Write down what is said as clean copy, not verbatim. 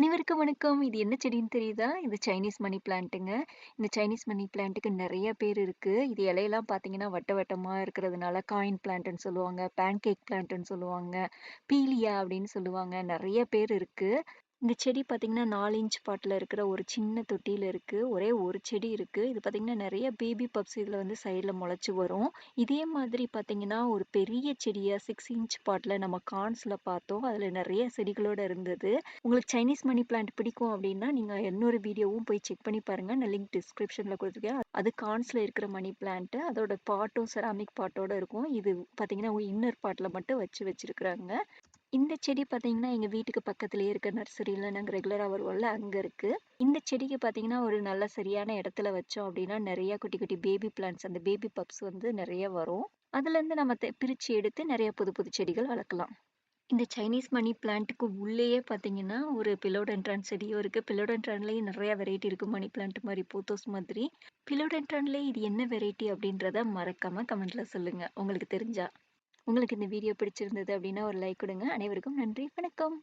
அனைவருக்கும் வணக்கம். இது என்ன செடின்னு தெரியுதா? இது சைனீஸ் மணி பிளான்ட்டுங்க. இந்த சைனீஸ் மணி பிளான்ட்டுக்கு நெறைய பேர் இருக்கு. இது இலையெல்லாம் பார்த்தீங்கன்னா, வட்ட வட்டமா இருக்கிறதுனால காயின் பிளான்ட்டுன்னு சொல்லுவாங்க. பேன்கேக் பிளான்ட்டுன்னு சொல்லுவாங்க. பீலியா அப்படின்னு சொல்லுவாங்க. நெறைய பேர் இருக்கு. இந்த செடி பார்த்தீங்கன்னா, 4 இன்ச் பாட்ல இருக்கிற ஒரு சின்ன தொட்டியில இருக்கு. ஒரே ஒரு செடி இருக்கு. இது பார்த்தீங்கன்னா, நெறைய பேபி பப்ஸ் இதுல வந்து சைடுல மொளச்சு வரும். இதே மாதிரி பார்த்தீங்கன்னா, ஒரு பெரிய செடியா 6 இன்ச் பாட்ல நம்ம கார்ன்ஸ்ல பார்த்தோம். அதுல நெறைய செடிகளோட இருந்தது. உங்களுக்கு சைனீஸ் மணி பிளான்ட் பிடிக்கும் அப்படின்னா, நீங்க இன்னொரு வீடியோவும் போய் செக் பண்ணி பாருங்க. நான் லிங்க் டிஸ்கிரிப்ஷன்ல குடுத்துருக்கேன். அது கார்ன்ஸ்ல இருக்கிற மணி பிளான்ட். அதோட பாட்டும் செராமிக் பாட்டோட இருக்கும். இது பார்த்தீங்கன்னா, இன்னர் பாட்ல மட்டும் வச்சிருக்கிறாங்க. இந்த செடி பார்த்தீங்கன்னா, எங்க வீட்டுக்கு பக்கத்திலேயே இருக்க நர்சரில நாங்க ரெகுலரா வருவோம்ல, அங்க இருக்கு. இந்த செடிக்கு பார்த்தீங்கன்னா, ஒரு நல்ல சரியான இடத்துல வச்சோம் அப்படின்னா, நெறைய குட்டி குட்டி பேபி பிளான்ட்ஸ் அந்த பேபி பப்ஸ் வந்து நெறைய வரும். அதுலேருந்து நம்ம பிரிச்சு எடுத்து நெறைய புது புது செடிகள் வளர்க்கலாம். இந்த சைனீஸ் மணி பிளான்ட்டுக்கு உள்ளேயே பார்த்தீங்கன்னா, ஒரு பிலோடென்ட்ரான் செடியும் இருக்கு. பிலோடென்ட்ரான்லயே நெறைய வெரைட்டி இருக்கு. மணி பிளான்ட் மாரி, போத்தோஸ் மாதிரி. பிலோடென்ட்ரான்லயே இது என்ன வெரைட்டி அப்படின்றத மறக்காம கமெண்ட்ல சொல்லுங்க, உங்களுக்கு தெரிஞ்சா. உங்களுக்கு இந்த வீடியோ பிடிச்சிருந்தது அப்படின்னா ஒரு லைக் கொடுங்க. அனைவருக்கும் நன்றி. வணக்கம்.